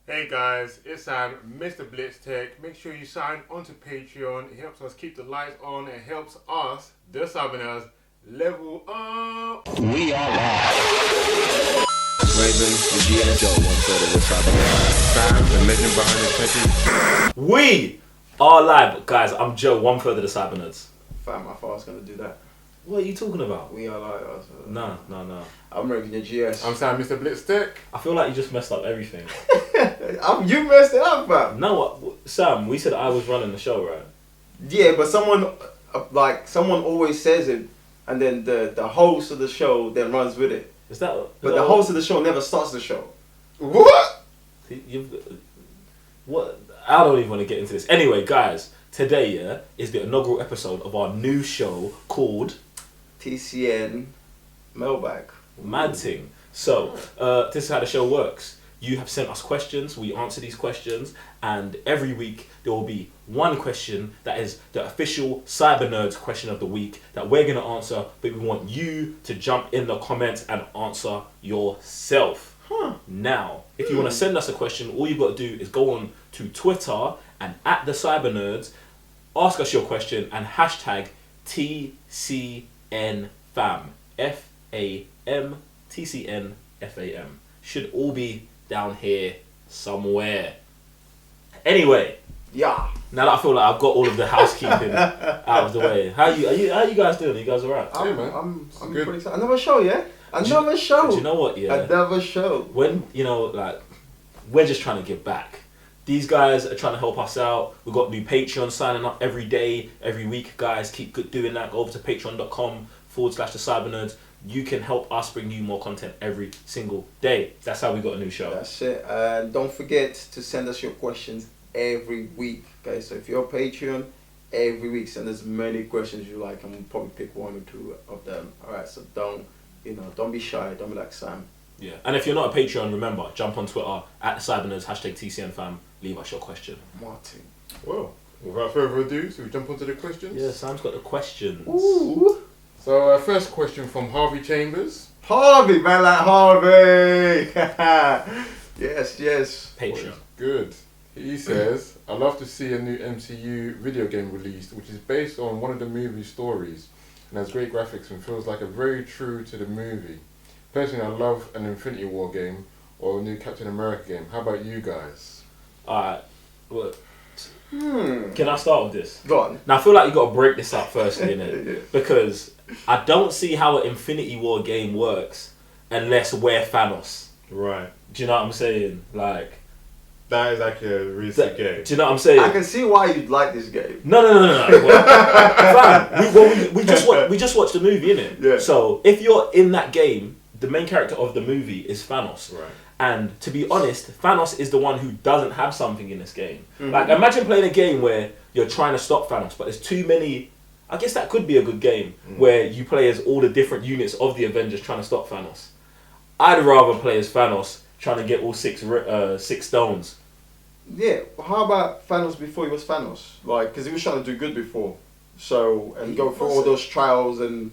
Hey guys, it's Mr. Blitz Tech. Make sure you sign onto Patreon. It helps us keep the lights on. It helps us, the Southerners, level up. We are live. Raven, the GS Joe, one third of the Southerners. Sam, the legend behind the techie. We are live, guys. I'm Joe, one third of the Cybernerds. Fam, I thought I was going to do that. What are you talking about? We are like us. No. I'm Raven, your GS. I'm Sam, Mr. Blitz Tech. I feel like you just messed up everything. You messed it up, fam. No, Sam, we said I was running the show, right? Yeah, but someone always says it, and then the host of the show then runs with it. Is that? But the host of the show never starts the show. What? What? I don't even want to get into this. Anyway, guys, today is the inaugural episode of our new show called TCN Mailbag. Mad Ting. So, this is how the show works. You have sent us questions, we answer these questions, and every week there will be one question that is the official Cyber Nerds question of the week that we're going to answer, but we want you to jump in the comments and answer yourself. Now, if you want to send us a question, all you've got to do is go on to Twitter and at the Cyber Nerds, ask us your question and hashtag TCNFam. FAM. TCNFAM. Should all be down here somewhere. Anyway, Yeah. now that I feel like I've got all of the housekeeping out of the way, how you guys doing? Are you guys alright? man. I'm Good. pretty excited. Another show, yeah? Another show. Do you know what? Yeah. Another show. When we're just trying to give back. These guys are trying to help us out. We've got new Patreon signing up every day, every week. Guys, keep doing that. Go over to patreon.com/the Cybernerds. You can help us bring you more content every single day. That's how we got a new show. That's it. And don't forget to send us your questions every week. Okay, so if you're a Patreon, every week send us many questions you like, and we'll probably pick one or two of them. Alright, so don't be shy, don't be like Sam. Yeah. And if you're not a Patreon, remember, jump on Twitter at the Cybernerds, hashtag TCNFam, leave us your question. Martin. Well, without further ado, so we jump onto the questions. Yeah, Sam's got the questions. Ooh. So, first question from Harvey Chambers. Harvey, man, like Harvey. Yes. Patreon. Good. He says, I'd love to see a new MCU video game released, which is based on one of the movie stories and has great graphics and feels like a very true to the movie. Personally, I love an Infinity War game or a new Captain America game. How about you guys? Alright. Well, can I start with this? Go on. Now, I feel like you got to break this up firstly, innit? Yeah. Because I don't see how an Infinity War game works unless we're Thanos. Right. Do you know what I'm saying? Like, That is actually a really sick game. do you know what I'm saying? I can see why you'd like this game. No. Fam, we just watched the movie, innit? Yeah. So if you're in that game, the main character of the movie is Thanos. Right. And to be honest, Thanos is the one who doesn't have something in this game. Like, imagine playing a game where you're trying to stop Thanos, but there's too many. I guess that could be a good game where you play as all the different units of the Avengers trying to stop Thanos. I'd rather play as Thanos trying to get all six stones. Yeah, how about Thanos before he was Thanos? Like, because he was trying to do good before. So, and go through all those trials and...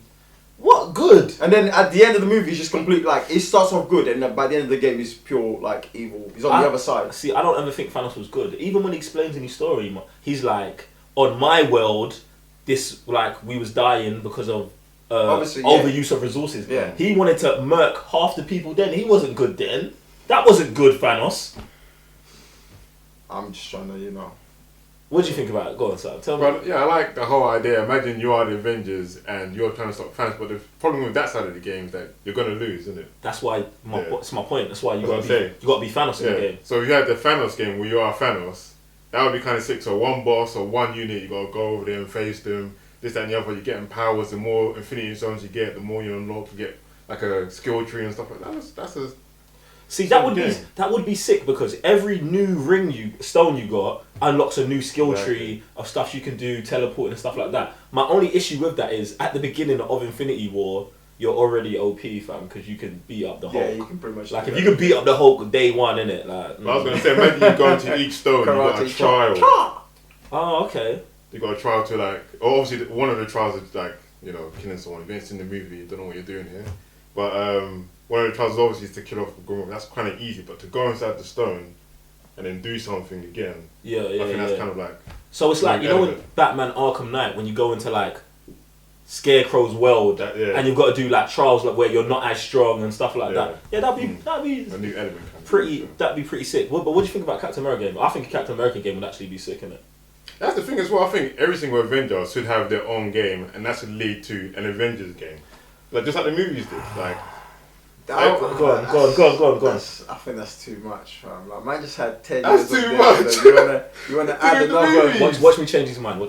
What good? And then at the end of the movie, he's just complete, like, he starts off good, and then by the end of the game, he's pure, like, evil. He's on the other side. See, I don't ever think Thanos was good. Even when he explains in his story, he's like, on my world, this, like, we was dying because of Obviously, overuse of resources. Yeah. He wanted to murk half the people then. He wasn't good then. That wasn't good, Thanos. I'm just trying to, What do you think about it? Go on, Sam. Tell me. Well, yeah, I like the whole idea. Imagine you are the Avengers and you're trying to stop Thanos, but the problem with that side of the game is that you're going to lose, isn't it? That's why it's my point. That's why you That's got what to be Thanos in the game. So if you had the Thanos game where you are Thanos, that would be kind of sick. So one boss or one unit, you got to go over there and face them. This, that, and the other. You're getting powers. The more Infinity Stones you get, the more you unlock. You get like a skill tree and stuff like that. That's a See, that would be sick because every new stone you got unlocks a new skill tree of stuff you can do, teleporting and stuff like that. My only issue with that is at the beginning of Infinity War, you're already OP, fam, because you can beat up the Hulk. Yeah, you can pretty much. Like if you can beat up the Hulk day one, innit? Like. I was gonna say, imagine you go into each stone, you got a trial. Oh, okay. You got a trial to like. Obviously, one of the trials is like killing someone. If it's in the movie, you don't know what you're doing here. But one of the trials obviously is to kill off a Grimlock. That's kind of easy, but to go inside the stone, and then do something again. Yeah, I think that's kind of like. So it's like, Like you know, in element. Batman Arkham Knight, when you go into like Scarecrow's world, and you've got to do like trials like where you're not as strong and stuff like that. Yeah, that'd be a new element. Kind of pretty. That'd be pretty sick. But what do you think about Captain America game? I think a Captain America game would actually be sick, innit? That's the thing as well. I think every single Avenger should have their own game, and that should lead to an Avengers game, like just like the movies did. Like, Go on. I think that's too much, fam. Like, man just had 10 That's years too of much. this, you wanna add Dude, the another, movies. Watch me change his mind.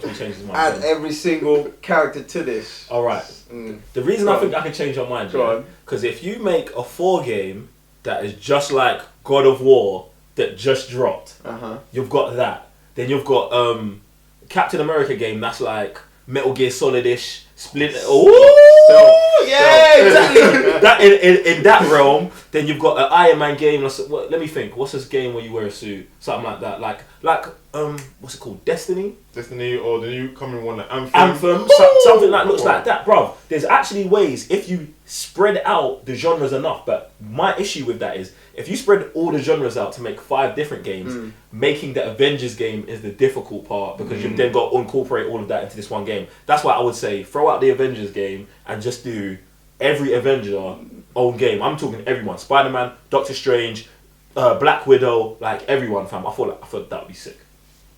add every single character to this. All right. The reason I think I can change your mind, because if you make a 4 game that is just like God of War that just dropped, you've got that. Then you've got Captain America game that's like Metal Gear Solid-ish, Splinter. Oh, yeah, exactly. That in that realm. Then you've got an Iron Man game. Let me think. What's this game where you wear a suit? Something like that. Like what's it called? Destiny, or the new coming one, Anthem. Something that looks like that, bro. There's actually ways if you spread out the genres enough. But my issue with that is if you spread all the genres out to make 5 different games, making the Avengers game is the difficult part because you've then got to incorporate all of that into this one game. That's why I would say throw out the Avengers game and just do every Avenger own game. I'm talking everyone: Spider-Man, Doctor Strange, Black Widow, like everyone, fam. I thought that would be sick.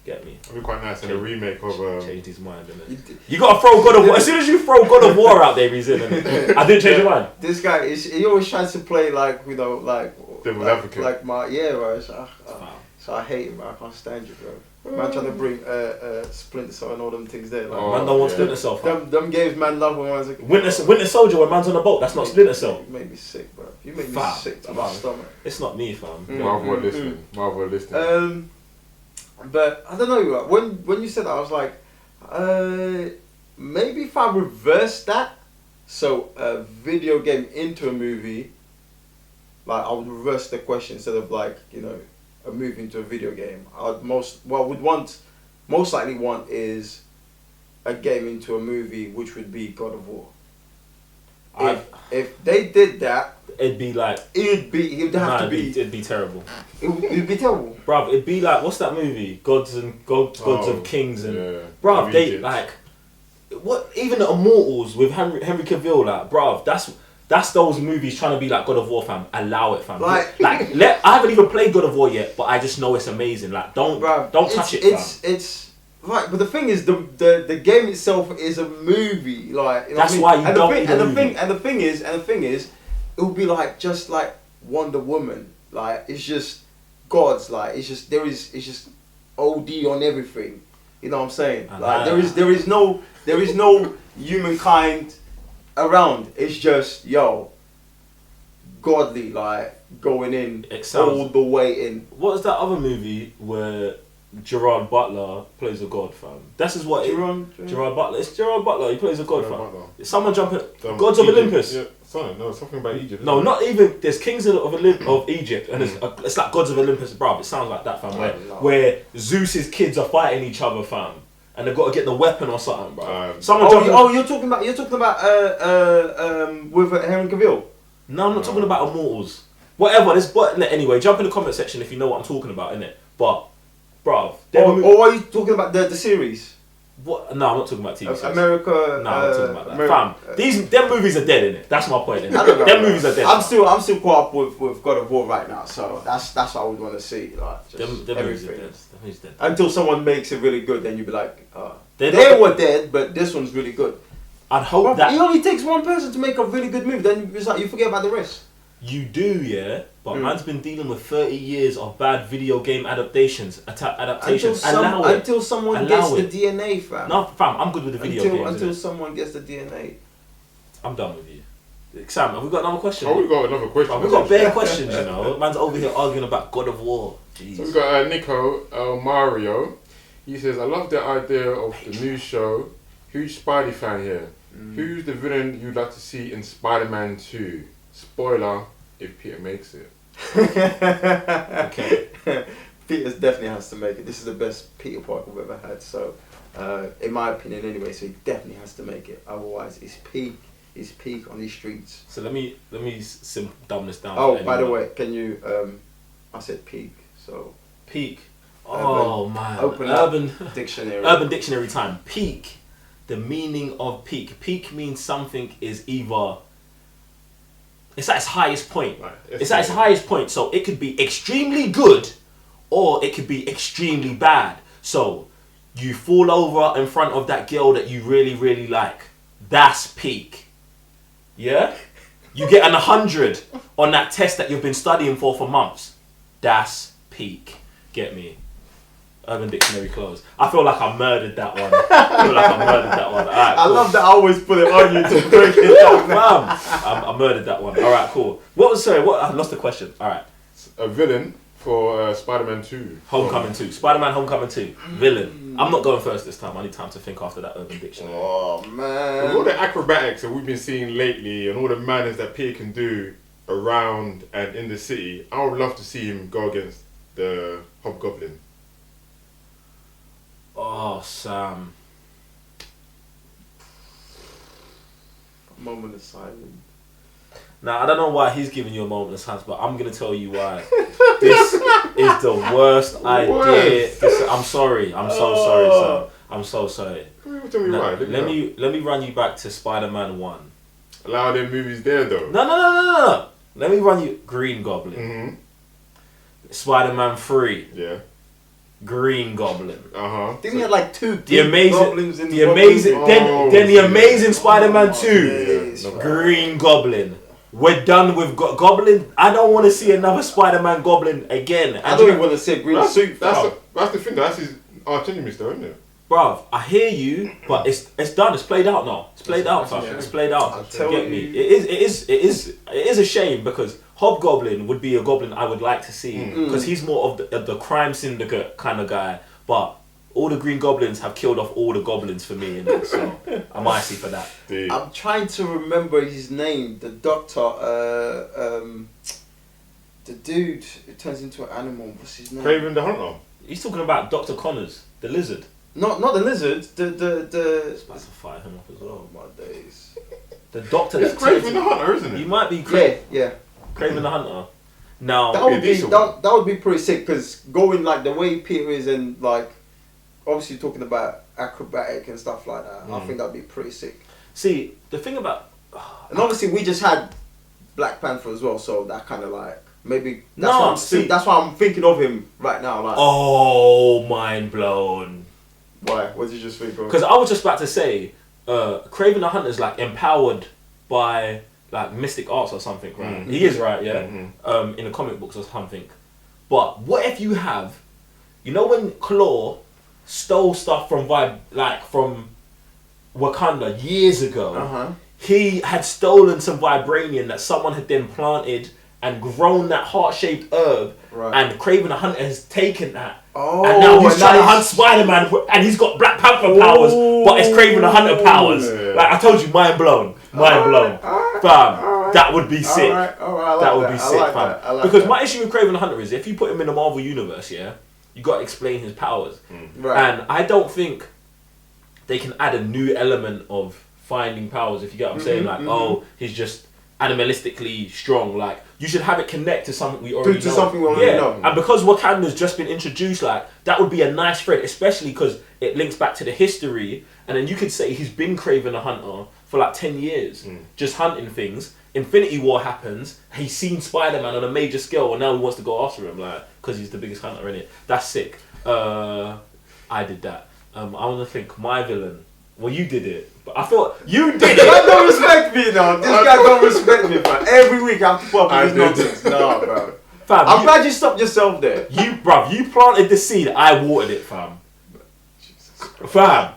Get me? It'd be quite nice in a remake of. Changed his mind, innit? You gotta throw God of War. As soon as you throw God of War out there, he's in. Innit? I didn't change your mind. This guy he always tries to play like Devil's advocate. Like my bro. So I hate him, bro. I can't stand you, bro. Man trying to bring Splinter Cell and all them things there. Like, Man don't want Splinter Cell. Them games, man, love when man's like Winter Soldier when man's on a boat. That's not Splinter Cell. You made me sick, bro. You made me sick to my stomach. It's not me, fam. Marvel listening. But I don't know. Like, when you said that, I was like, maybe if I reverse that, so a video game into a movie, like I would reverse the question instead of like a movie into a video game. Most likely want is a game into a movie, which would be God of War. If they did that, it'd be like it'd be terrible. It'd be terrible, bruv. It'd be like, what's that movie? Gods of Kings and bruv. They like what? Even the Immortals with Henry Cavill, like bruv. That's those movies trying to be like God of War, fam. Allow it, fam. I haven't even played God of War yet, but I just know it's amazing. Like don't touch it, fam. It's right, but the thing is, the game itself is a movie. Like that's why you don't need a movie. And the thing is, it would be like just like Wonder Woman. Like it's just gods. Like it's just OD on everything. You know what I'm saying? Like there is no humankind around. It's just godly, like going in all the way in. What is that other movie where Gerard Butler plays a god, fam? This is what Gerard Butler. It's Gerard Butler. He plays a god, fam. Someone jumping. Gods of Olympus. Yeah, something about Egypt. No, not even. There's Kings of Egypt, and it's like Gods of Olympus, bruv. It sounds like that, fam. Where Zeus's kids are fighting each other, fam, and they've got to get the weapon or something, bro. You're talking about with Henry Cavill. No, I'm not talking about Immortals. Whatever. Anyway, jump in the comment section if you know what I'm talking about, innit? But, bruv. Or are you talking about the series? What? No, I'm not talking about TV series. America. No, I'm not talking about that. Fam, them movies are dead, innit? That's my point, innit? I don't know, them movies are dead. I'm still caught up with God of War right now, so that's what I would want to see. Like just them movies are everything. dead. Until someone makes it really good, then you'd be like, they were dead, but this one's really good. I'd hope that it only takes one person to make a really good movie. Then it's like you forget about the rest. You do, yeah. But man's been dealing with 30 years of bad video game adaptations. Until someone gets the DNA, fam. No, fam, I'm good with the video games. Until someone gets the DNA. I'm done with you. Sam, have we got another question? Oh, we got another question. We've got bare questions, you know. Man's over here arguing about God of War. Jeez. So we got Nico Mario. He says, I love the idea of the new show. Huge Spidey fan here. Who's the villain you'd like to see in Spider-Man 2? Spoiler, if Peter makes it. Okay. Peter definitely has to make it. This is the best Peter Parker we've ever had. So, in my opinion anyway, so he definitely has to make it. Otherwise, it's peak on these streets. So let me dumb this down. Oh, by the way, can you, I said peak, so Peak. Oh man. Open Urban Dictionary. Urban Dictionary time. Peak. The meaning of peak. Peak means something is either. It's at its highest point. Right, It's at its highest point. So it could be extremely good, or it could be extremely bad. So you fall over in front of that girl that you really, really like. That's peak. Yeah? You get an 100 on that test that you've been studying for months. That's peak. Get me? Urban Dictionary closed. I feel like I murdered that one. Alright, I cool. love that I always put it on you to break it down. I murdered that one. Alright, cool. I lost the question. Alright. A villain for Spider-Man 2. Homecoming 2. Spider-Man Homecoming 2. Villain. I'm not going first this time. I need time to think after that Urban Dictionary. Oh With man. all the acrobatics that we've been seeing lately and all the madness that Peter can do around and in the city, I would love to see him go against the Hobgoblin. Oh, Sam. Moment of silence. Now, I don't know why he's giving you a moment of silence, but I'm going to tell you why. This is the worst idea. I'm sorry. I'm so sorry, Sam. I'm so sorry. Tell me right. Let me run you back to Spider-Man 1. A lot of them movies there though. No. Let me run you Green Goblin. Mm-hmm. Spider-Man 3. Yeah. Green Goblin. Didn't he have like two The amazing, goblins in the amazing, Oh, then the amazing Spider-Man 2. Yes, Yeah. Green Goblin. We're done with Goblin. I don't want to see another Spider-Man Goblin again. I don't even want to say green suit. That's the thing. That's his arch enemy, though, isn't it? Bruv, I hear you, but it's done. It's played out now. It's played out, fam. Yeah. It's played out. I'll tell Get you. me? It is a shame because Hobgoblin would be a goblin I would like to see because he's more of the crime syndicate kind of guy. But all the Green Goblins have killed off all the goblins for me, innit? So I'm icy for that. Dude. I'm trying to remember his name. The doctor, the dude who turns into an animal. What's his name? Craven the Hunter. He's talking about Dr. Connors, the lizard. Not the lizard. The. It's about to fire him up as well. Oh my days. The doctor It's that Craven the Hunter, isn't You it? might be Yeah. Craven the Hunter. Now That would be decent one. that would be pretty sick because going like the way Peter is and like obviously talking about acrobatic and stuff like that. I think that'd be pretty sick. see the thing about And obviously we just had Black Panther as well, so that kind of like maybe that's No, why I'm see- that's why I'm thinking of him right now. Like, oh, mind blown. why? What did you just think of? Because I was just about to say, Craven the Hunter is like empowered by like mystic arts or something, right? He is, right? Yeah. In the comic books or something. But what if you have, you know, when Claw stole stuff from from Wakanda years ago, he had stolen some vibranium that someone had then planted and grown that heart-shaped herb, Right. and Craven the Hunter has taken that. Oh, And now he's and trying to that hunt is- Spider-Man, and he's got Black Panther powers, but it's Craven the Hunter powers. Yeah. Like I told you, mind blown, alright, fam. That would be sick. Alright, I like That would be I sick, like fam. that, I like Because that. my issue with Craven the Hunter is if you put him in the Marvel universe, yeah, you got to explain his powers, Right. and I don't think they can add a new element of finding powers. If you get what I'm saying, like oh, he's just animalistically strong. Like you should have it connect to something we already To know. something we already know. And because Wakanda's just been introduced, like that would be a nice thread, especially because it links back to the history. And then you could say he's been Craven the Hunter for like 10 years, just hunting things. Infinity War happens. He's seen Spider-Man on a major scale, and now he wants to go after him, like because he's the biggest hunter in it. That's sick. I did that. I want to think my villain. Well, you did it, but I thought you did This it. guy don't respect me now. This guy don't respect me, man. Every week I have to put up I with did. this nonsense. No, bro. Fam, I'm glad you stopped yourself there. you planted the seed. I watered it, fam. Fam,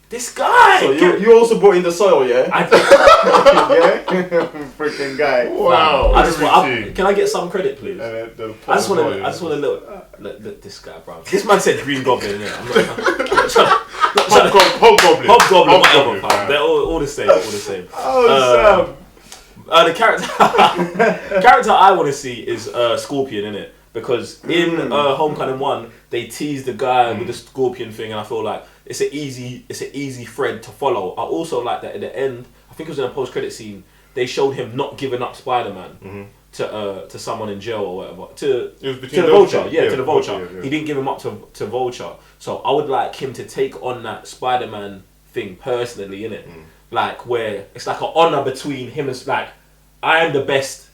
this guy. So you also brought in the soil, yeah? I, Yeah? Freaking guy. Wow. I just everything. want. Can I get some credit, please? And the I just want to. volume. I just want to look this guy, bro. This man said Green Goblin. Yeah, I'm not trying. Hobgoblin. Hobgoblin, whatever. Hobgoblin, Fam. They're all the same. All the same. Oh, Sam. The character I want to see is Scorpion in it, because in Homecoming 1 they tease the guy with the scorpion thing, and I feel like it's an easy thread to follow. I also like that at the end, I think it was in a post-credit scene, they showed him not giving up Spider-Man, to someone in jail or whatever. To It was the between Vulture, those yeah, two. to the Vulture. Yeah. He didn't give him up to Vulture. So I would like him to take on that Spider-Man thing personally, innit? Like where it's like an honor between him and like I am the best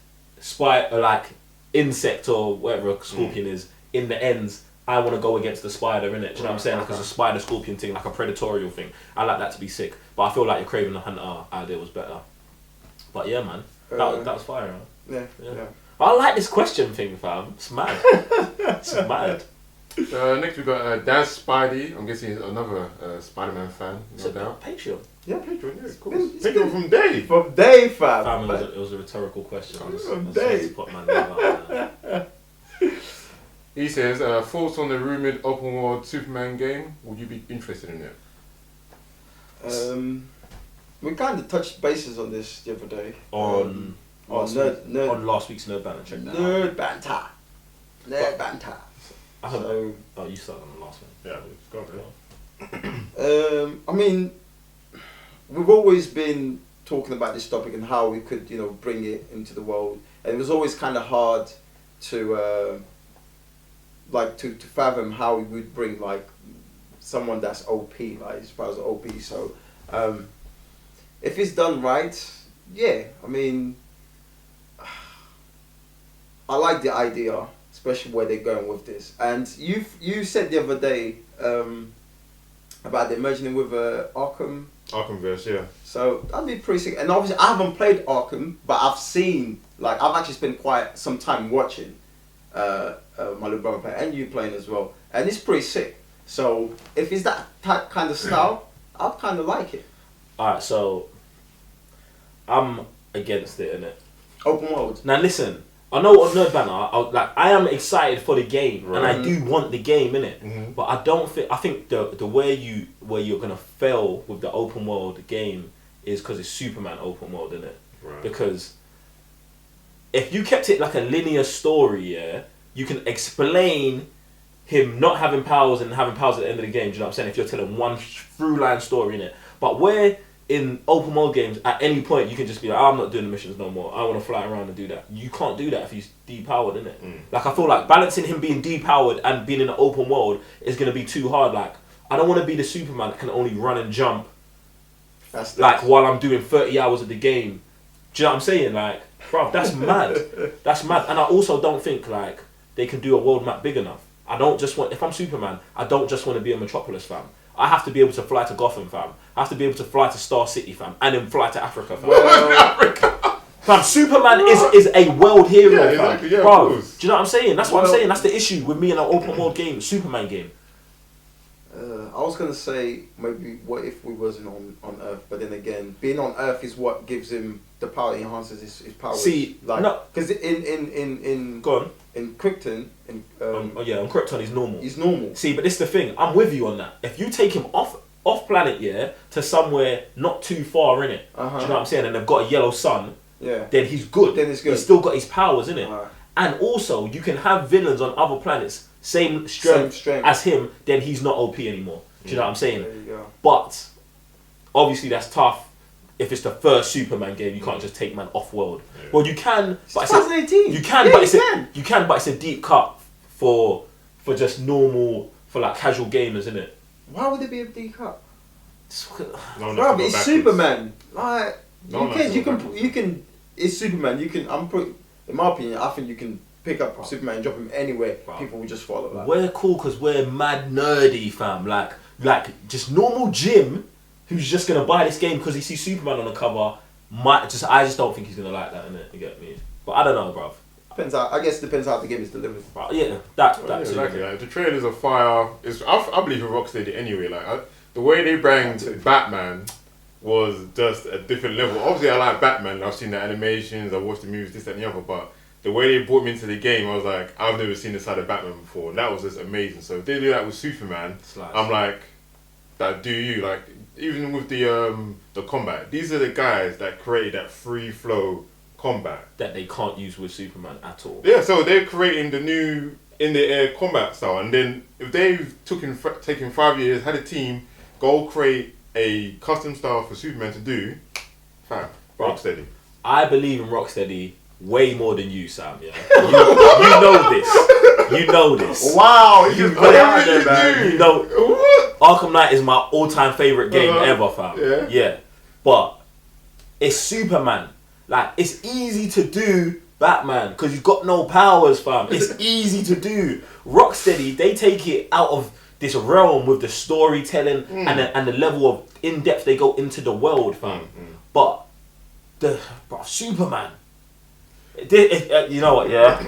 insect or whatever a scorpion is. In the ends, I want to go against the spider, innit? Do you know what I'm saying? Like it's a spider scorpion thing, like a predatorial thing. I like that to be sick. But I feel like your Kraven the Hunter idea was better. But yeah, man, that was fire. Man. Yeah. I like this question thing, fam. It's mad. It's mad. Next we got Daz Spidey. I'm guessing he's another Spider-Man fan, no doubt. Patreon. Yeah, Patreon, yeah, of course. It's Patreon been- from Dave. From Dave, fam. Fam, it was a rhetorical question. I just From wanted to Dave. put my name out there. He says, thoughts on the rumoured open world Superman game? Would you be interested in it? We kind of touched bases on this the other day. On last week's Nerd Banter, check that out. Nerd banter. Nerd banter. I haven't. So, Oh, you started on the last one. Yeah, it's gone. I mean, we've always been talking about this topic and how we could, bring it into the world, and it was always kind of hard to, to fathom how we would bring like someone that's OP, like as far as OP. So, if it's done right, yeah. I mean, I like the idea, especially where they're going with this. And you said the other day about the merging it with Arkham. Arkhamverse, yeah. So that'd be pretty sick. And obviously, I haven't played Arkham, but I've seen, I've actually spent quite some time watching my little brother play, and you playing as well. And it's pretty sick. So if it's that kind of style, I'd kind of like it. Alright, so I'm against it, innit? Open world. Now listen, I know what Nerd Banter, I am excited for the game, and I do want the game, innit? But I think the way you're gonna fail with the open world game is because it's Superman open world, innit? Right. Because if you kept it like a linear story, yeah, you can explain him not having powers and having powers at the end of the game, do you know what I'm saying? If you're telling one through line story, innit? But where in open world games, at any point, you can just be like, I'm not doing the missions no more. I want to fly around and do that. You can't do that if he's depowered, innit? Like, I feel like balancing him being depowered and being in an open world is going to be too hard. Like, I don't want to be the Superman that can only run and jump, while I'm doing 30 hours of the game. Do you know what I'm saying? Like, bro, that's mad. That's mad. And I also don't think, they can do a world map big enough. If I'm Superman, I don't just want to be a Metropolis, fam. I have to be able to fly to Gotham, fam. I have to be able to fly to Star City, fam, and then fly to Africa, fam. Fam, Superman is a world hero, Yeah, fam. exactly, yeah, Bro, of course. do you know what I'm saying? That's what I'm saying. That's the issue with me in an open world game, Superman game. I was gonna say maybe what if we wasn't on Earth, but then again, being on Earth is what gives him the power, enhances his powers. See, because in Go on. in Krypton, On Krypton he's normal. he's normal. See, but this is the thing. I'm with you on that. If you take him off planet, yeah, to somewhere not too far in it, do you know what I'm saying? And they've got a yellow sun. Yeah. Then he's good. Then it's good. He's still got his powers, innit? Right. And also, you can have villains on other planets, same strength as him, then he's not OP anymore. Do you know what I'm saying? There you go. But, obviously that's tough. If it's the first Superman game, you can't just take man off world. Yeah. Well, you can, but it's 2018. You can, yeah, but you can, but it's a deep cut for just normal, for like casual gamers, isn't it? Why would it be a D cut? No, Bro, it's backwards. Superman. Like No, you can. It's Superman. You can. In my opinion, I think you can pick up Superman and drop him anywhere. Bro. People will just follow. Like. We're cool because we're mad nerdy, fam. Like just normal Jim, who's just gonna buy this game because he sees Superman on the cover. I just don't think he's gonna like that, innit? You get me? But I don't know, bruv. I guess it depends how the game is delivered. But yeah, that's exactly. Like, the trailers are fire. I believe in Rocksteady anyway. The way they banged Batman was just a different level. Obviously, I like Batman. I've seen the animations. I've watched the movies, this, that, and the other. But the way they brought me into the game, I was like, I've never seen this side of Batman before. And that was just amazing. So if they do that with Superman, I'm like, that do you like? Even with the combat, these are the guys that created that free flow combat that they can't use with Superman at all. Yeah, so they're creating the new in the air combat style, and then if they've taken 5 years, had a team go create a custom style for Superman to do, fam, Rocksteady. I believe in Rocksteady way more than you, Sam. Yeah, you know this. You know this. Wow, you put it out there, man. You know, What? Arkham Knight is my all-time favorite game ever, fam. Yeah. But it's Superman. Like, it's easy to do Batman because you've got no powers, fam. It's easy to do. Rocksteady, they take it out of this realm with the storytelling and the level of in-depth they go into the world, fam. But Superman. You know what, yeah?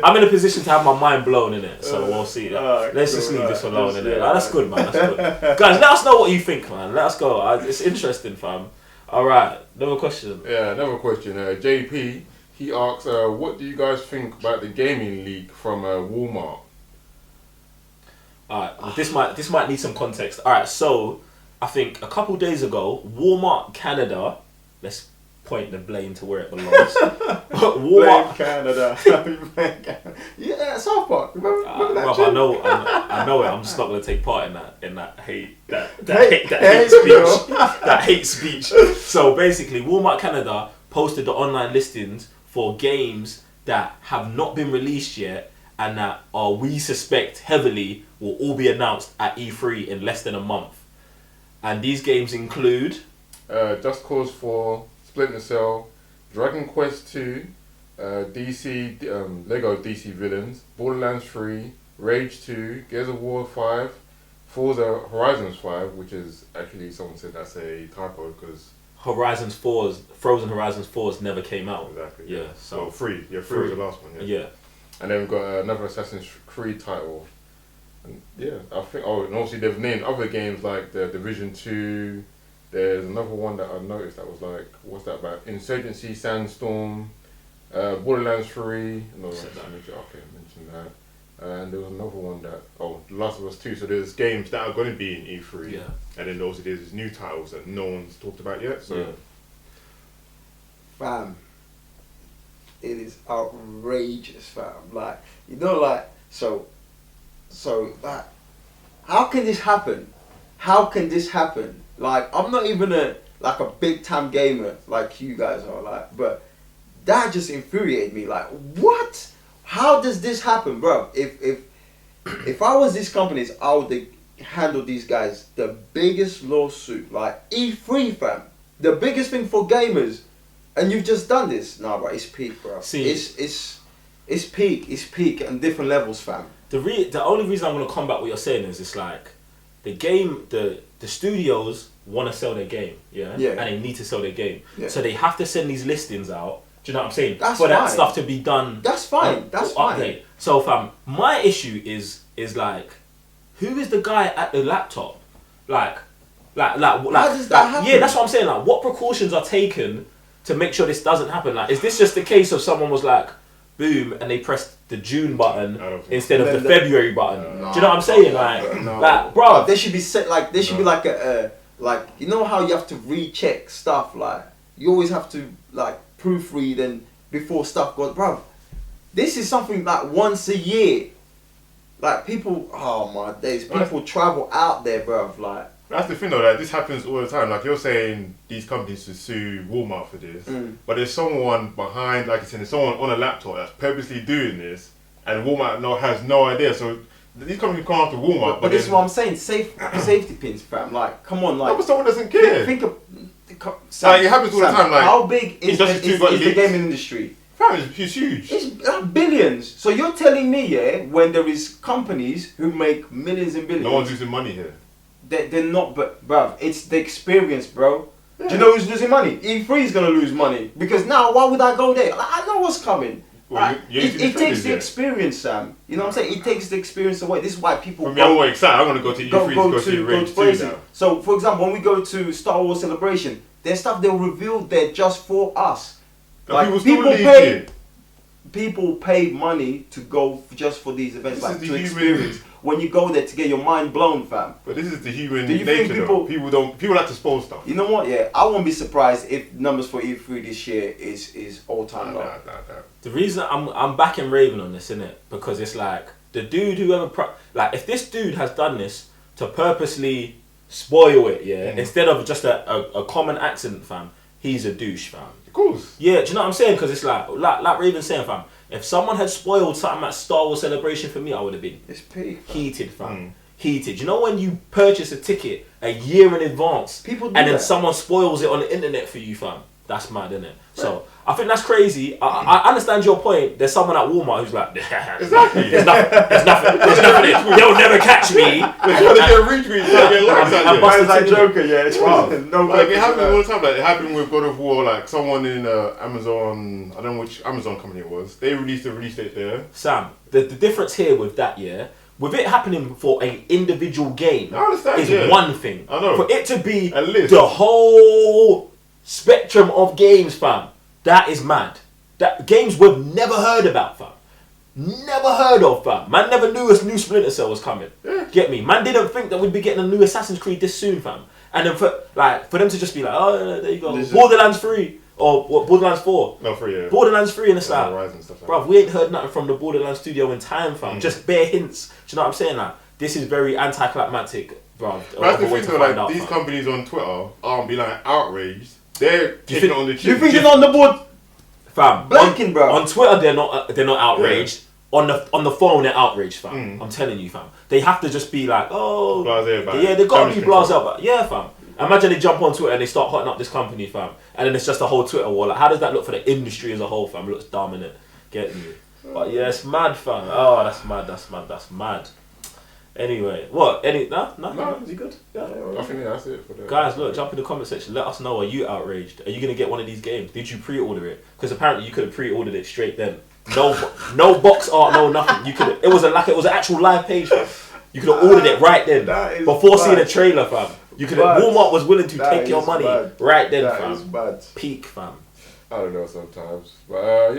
I'm in a position to have my mind blown in it, so we'll see. Let's just leave this alone in it. That's good, man. That's good. Guys, let us know what you think, man. Let us go. It's interesting, fam. Alright, another question. Yeah, another question. JP, he asks, what do you guys think about the gaming leak from Walmart? Alright, this might need some context. Alright, so I think a couple days ago, Walmart Canada, let's point the blame to where it belongs. Blame Canada. Yeah, South Park. Remember that? I know it. I'm just not gonna take part in that hate speech. So basically, Walmart Canada posted the online listings for games that have not been released yet and that we suspect heavily will all be announced at E3 in less than a month. And these games include Just Cause 4, Splinter Cell, Dragon Quest 2, DC, Lego DC Villains, Borderlands 3, Rage 2, Gears of War 5, Forza Horizons 5, which is actually, someone said that's a typo because Frozen Horizons 4's never came out. Exactly. Yeah. So 3. Yeah, 3 was the last one. Yeah. And then we've got another Assassin's Creed title. And yeah, I think. Oh, and obviously they've named other games like the Division 2. There's another one that I noticed that was like, what's that about? Insurgency, Sandstorm, Borderlands 3. No, okay, I mentioned that. And there was another one that, The Last of Us 2. So there's games that are going to be in E3. Yeah. And then also there's new titles that no one's talked about yet. So. Yeah. Fam, it is outrageous, fam. Like, you know, like, so that, how can this happen? How can this happen? Like, I'm not even a big time gamer like you guys are, like, but that just infuriated me. Like, what? How does this happen, bro? If I was these companies, I would handle these guys the biggest lawsuit, like E3, fam, the biggest thing for gamers, and you've just done this. Nah, bro, it's peak, bro. See, it's peak on different levels, fam. The only reason I'm gonna combat what you're saying is it's like the game, the studios want to sell their game, and they need to sell their game, so they have to send these listings out. Do you know what I'm saying? That's for fine. That stuff to be done. That's fine. That's fine. Update. So, fam, my issue is like, who is the guy at the laptop? How does that happen? Yeah, that's what I'm saying. Like, what precautions are taken to make sure this doesn't happen? Like, is this just the case of someone was like, boom, and they pressed the June button instead of the February button? Do you know what I'm saying? Like, bro, they should be set. Like, there should be like like, you know how you have to recheck stuff. Like, you always have to like proofread and before stuff goes, bro. This is something like once a year. Like, people, oh my days, people travel out there, bro. Like, that's the thing though, like, this happens all the time. Like, you're saying these companies should sue Walmart for this, but there's someone behind, like you said, there's someone on a laptop that's purposely doing this, and Walmart has no idea. So these companies come after Walmart. But this is what I'm saying, safety pins, fam. Like, come on, like. No, but someone doesn't care. Think of. Sam, like, it happens all the time. Like, how big is the gaming industry? Fam, it's huge. It's billions. So you're telling me, when there is companies who make millions and billions. No one's losing money here. They're not, but bruv, it's the experience, bro. Yeah. Do you know who's losing money? E3 is gonna lose money because now why would I go there? Like, I know what's coming. Well, it takes the experience, Sam. You know what I'm saying? It takes the experience away. This is why people. I'm more excited. I'm gonna go to E3 to go see Rage 2 now. So, for example, when we go to Star Wars Celebration, there's stuff they'll reveal there just for us. Like, people pay money to go just for these events, like to experience. When you go there to get your mind blown, fam. But this is the human nature. People like to spoil stuff. You know what? Yeah, I won't be surprised if numbers for E3 this year is all time low. The reason I'm backing Raven on this, innit? Because it's like the dude if this dude has done this to purposely spoil it, instead of just a common accident, fam, he's a douche, fam. course. Yeah, do you know what I'm saying? Because it's like Raven's saying, fam. If someone had spoiled something at Star Wars Celebration for me, I would have been It's peak. heated, fam. Heated. You know when you purchase a ticket a year in advance, People do and then that. someone spoils it on the internet for you, fam. That's mad, isn't it? So I think that's crazy. I understand your point. There's someone at Walmart who's like, Exactly. there's nothing. They'll never catch me. They're trying to get retweets, trying to get likes out there. But It's like Joker, yeah. It's Wow. no Like it happened all the time. Like it happened with God of War. Like someone in Amazon, I don't know which Amazon company it was. They released the release date there. Sam, the difference here with that, with it happening for an individual game, I understand, is one thing. I know. For it to be A list. the whole spectrum of games, fam, that is mad. That games we've never heard about, fam. Never heard of, fam. Man never knew a new Splinter Cell was coming. Yeah. Get me? Man didn't think that we'd be getting a new Assassin's Creed this soon, fam. And then for them to just be like, oh, there you go, This is- Borderlands 3 or what, Borderlands 4. No, for yeah. Borderlands 3 and it's like, Horizon stuff like bruv, we ain't heard nothing from the Borderlands studio in time, fam. Just bare hints. Do you know what I'm saying? Like, this is very anticlimactic, bruv. That's the of a way thing to though, find like out, these fam. companies on Twitter aren't be like outraged. They're taking think- it on the You chin. think it's on the board? Fam, Blanking, bro. On Twitter, they're not outraged. On the phone, they're outraged, fam. I'm telling you, fam. They have to just be like, oh, Blasé about yeah, it. they gotta Damage be control. blasé about it. Yeah, fam. Imagine they jump on Twitter and they start hotting up this company, fam, and then it's just a whole Twitter war. Like, how does that look for the industry as a whole, fam? It looks dominant. Get me? But yeah, it's mad, fam. Oh, that's mad. Anyway, what? No, you good? Yeah. I think that's it for the Guys, look, jump in the comment section. Let us know. Are you outraged? Are you gonna get one of these games? Did you pre-order it? Because apparently you could have pre-ordered it straight then. No box art, no nothing. You could. It was an actual live page. Fam. You could have ordered it right then That is before seeing bad. a trailer, fam. You could. Bad. Walmart was willing to That take your is money bad. right then, That fam. is bad. Peak, fam. I don't know sometimes. But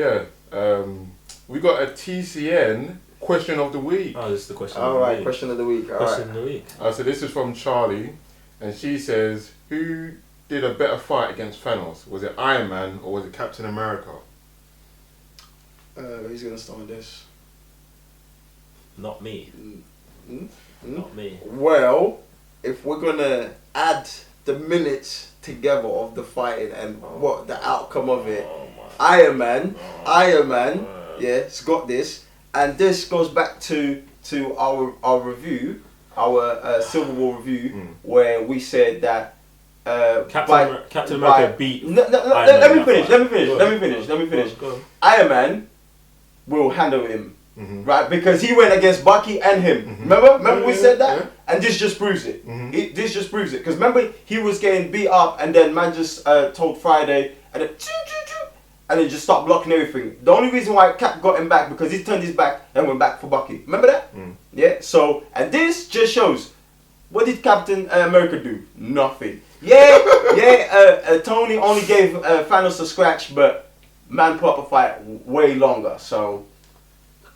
we got a TCN question of the week. Oh, this is the question. All of the right, week. question of the week. All Question right. of the week. So this is from Charlie, and she says, who did a better fight against Thanos? Was it Iron Man or was it Captain America? Who's gonna start on this? Not me. Not me. Well, if we're gonna add the minutes together of the fighting and what the outcome of it, Iron Man, yeah, it's got this, and this goes back to our review, our Civil War review, where we said that Captain America beat. Let me finish. Go on. Iron Man will handle him. Mm-hmm. Right, because he went against Bucky and him. Remember we said that, yeah. and this just proves it. Mhm. This just proves it. Because remember he was getting beat up, and then man just told Friday, and then and then just stopped blocking everything. The only reason why Cap got him back because he turned his back and went back for Bucky. Remember that? Yeah. So and this just shows what did Captain America do? Nothing. Yeah. Tony only gave Thanos a scratch, but man put up a fight way longer. So.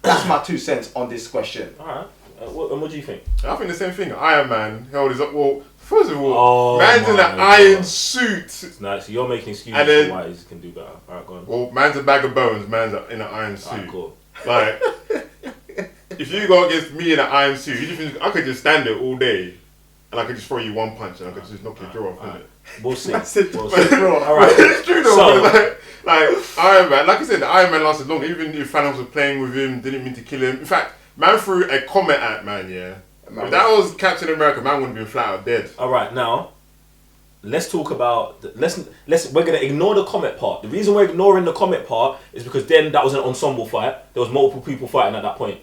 That's my 2 cents on this question. Alright. What do you think? I think the same thing. Iron Man held his up. Well, first of all, Oh man's in my an iron God. suit. Nice. So you're making excuses And then- for why he can do better. Alright, go on. Well, man's a bag of bones. Man's in an iron suit. Alright, cool. Like, if you go against me in an iron suit, you think I could just stand there all day, and I could just throw you one punch, and I could just knock your jaw off, innit? We'll see. That's it. We'll see. All Alright. It's true though. So- but like Iron Man, like I said, the Iron Man lasted long. Even if Thanos was playing with him, didn't mean to kill him. In fact, man threw a comet at man. Yeah, Man if that was Captain America, man wouldn't have been flat out dead. Alright, now let's talk about we're gonna ignore the comet part. The reason we're ignoring the comet part is because then that was an ensemble fight. There was multiple people fighting at that point.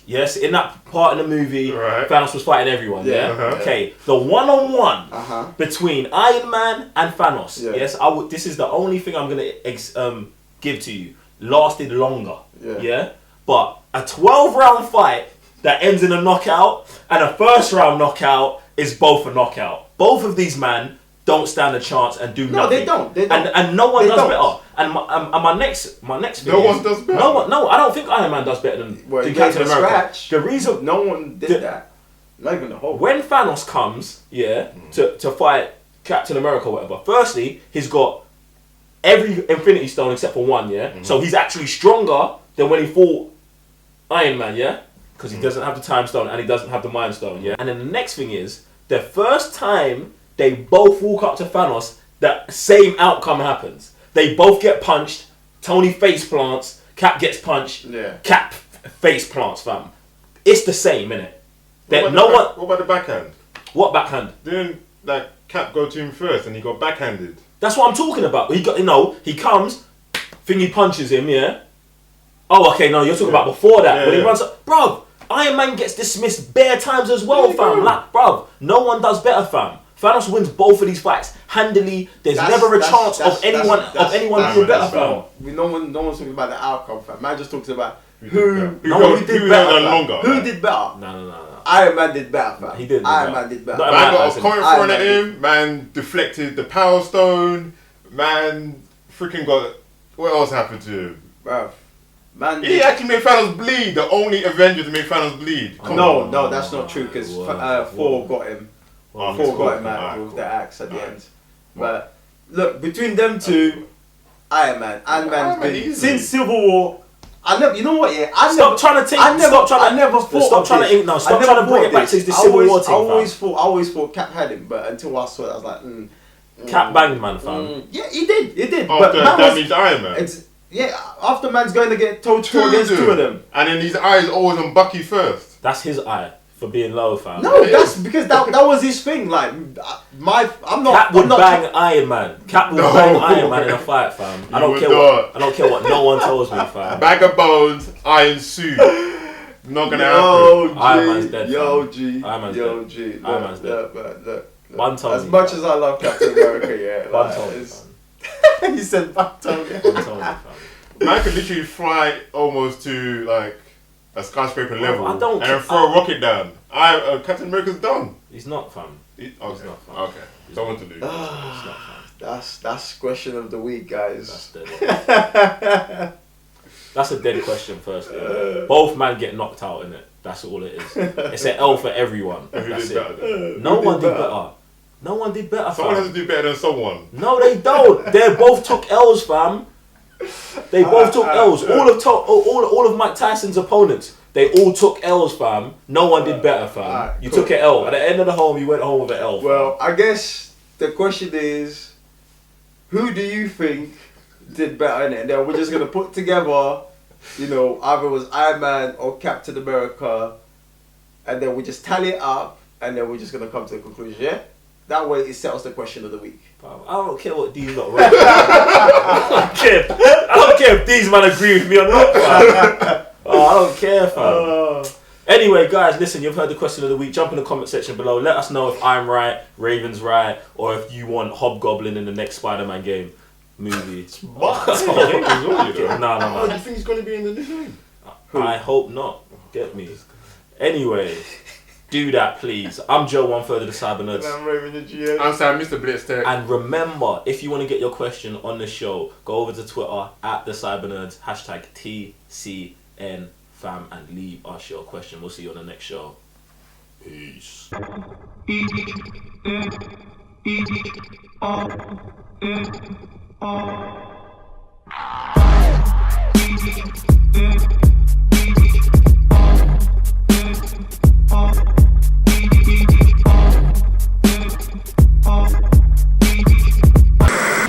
Yes, in that part in the movie, Right. Thanos was fighting everyone. Yeah. Uh-huh. Okay. The one-on-one Uh-huh. between Iron Man and Thanos. Yeah. Yes, I would. This is the only thing I'm gonna give to you. Lasted longer. Yeah. But a 12-round fight that ends in a knockout and a first-round knockout is both a knockout. Both of these men don't stand a chance and do No, nothing. they don't. They don't. And no one They does don't. better. And my next thing No is, one does better. No, I don't think Iron Man does better than Well, he Captain gave a America. scratch. The reason No one did that. Not even the whole. when Thanos comes, to fight Captain America or whatever, firstly, he's got every Infinity Stone except for one, So he's actually stronger than when he fought Iron Man, because he doesn't have the Time Stone and he doesn't have the Mind Stone, And then the next thing is, the first time they both walk up to Thanos, the same outcome happens. They both get punched. Tony face plants. Cap gets punched. Yeah. Cap face plants, fam. It's the same, innit? What about the backhand? What backhand? Didn't like Cap go to him first and he got backhanded? That's what I'm talking about. He got, he comes, thingy punches him, yeah. Oh, okay, no, you're talking about before that. Yeah, when he runs up, bruv, Iron Man gets dismissed bare times as well, fam. Like, bruv, no one does better, fam. Thanos wins both of these fights handily. There's never a chance of anyone doing better, fam. No one's talking about the outcome, fam. Man just talks about who did did better. longer. Who did better? No. Iron Man did better, fam. He did. Iron Man did better. Not Man got as a in- coin Iron thrown at Man him. Man deflected the Power Stone. Man freaking got. What else happened to him? Bruv. Man He actually made Thanos bleed. The only Avenger to make Thanos bleed. Come on. No, that's not true because Thor got him. Thor got him out with the axe at the end. But look, between them two, Iron Man's been easily. since Civil War. I never, you know what? Yeah, Stop trying to bring it back to the Civil War thing, I always thought Cap had him, but until I saw it, I was like, Cap banged man, fam. Yeah, he did. Oh, But that man means Iron Man. after man's going to get toe to toe against two of them. And then his eyes always on Bucky first. That's his eye for being low, fam. No, that's because that was his thing. Like I'm not. Cap would I'm not bang Iron Man. Cap would bang Iron Man in a fight, fam. I don't care what no one tells me, fam. Bag of bones, iron suit. Not gonna happen. Iron Man's dead, Yo, fam. G. Iron Man's Yo, dead. G. Iron Man's dead. Look. One Tony. As much as I love Captain America, yeah. One like, Tony, it's- fam. he said back Tony. One Tony, fam. Man could literally fly almost to like a skyscraper level I don't and then throw a rocket down. Captain America's done. He's not, fam. Okay. not fun. Okay. Someone to do. He's not, fam. That's question of the week, guys. That's dead. That's a dead question, firstly. Both men get knocked out, innit? That's all it is. It's an L for everyone. Who That's did it. better then? No one did better. No one did better, Someone has fam. to do better than someone. No, they don't. They both took L's, fam. They both took L's. All of Mike Tyson's opponents, they all took L's, fam. No one did better, fam. You took an L. At the end of the home, you went home with an L. Fam. Well, I guess the question is, who do you think did better in it? And then we're just gonna put together, either it was Iron Man or Captain America, and then we just tally it up, and then we're just gonna come to a conclusion. Yeah, that way it settles the question of the week. I don't care what these lot write. I don't care if these man agree with me or not, fam. I don't care, fam. Anyway, guys, listen, you've heard the question of the week. Jump in the comment section below. Let us know if I'm right, Raven's right, or if you want Hobgoblin in the next Spider-Man movie. What? No. Oh, do you think he's going to be in the new game? I hope not. Get me. Anyway, do that, please. I'm Joe, 1/3 of the Cyber Nerds. I'm Raven the GM. I'm Sam, Mr. Blitztech. And remember, if you want to get your question on the show, go over to Twitter @the Cyber Nerds, #TCNFam, and leave us your question. We'll see you on the next show. Peace. Easy.